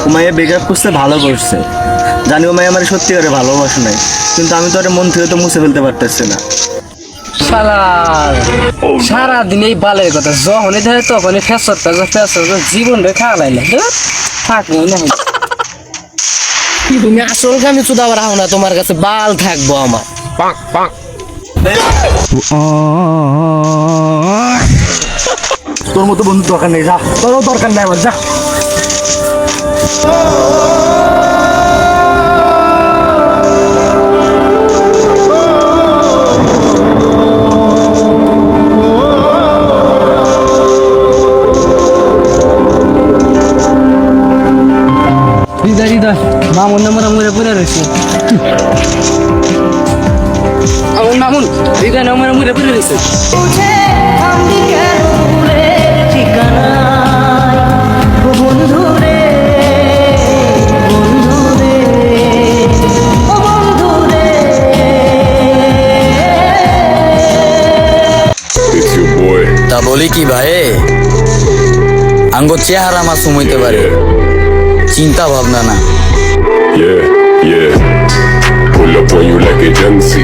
ও মাইয়া ব্রেকআপ করতে ভালো করছে, জানি ও মাইয়া আমার সত্যিকারে ভালোবাসে নাই, কিন্তু আমি তো ওর মন থেকে তো মুছে ফেলতে পারতেছি না। শালার সারাদিন এই বালের কথা যখনই ধরে তখনই ফেসর জীবন রেখা আলাইলে থাক না। তুমি আসল আমি চুদাব রাখো না, তোমার কাছে বাল থাকবো আমার। তোর মতো বন্ধু দরকার নেই, যা, তোরও দরকার নেই আমার, যা। হৃদয় হৃদয় মামুন নামরা মরে পড়ে রয়েছে, আমার মামুন হৃদয় নামরা মরে পড়ে রয়েছে। তা বলি কি ভাই, আঙ্গো চেহারা মাসুম হইতে পারে, চিন্তা ভাবনা না। Yeah, yeah. Pull up on you like a Jansi.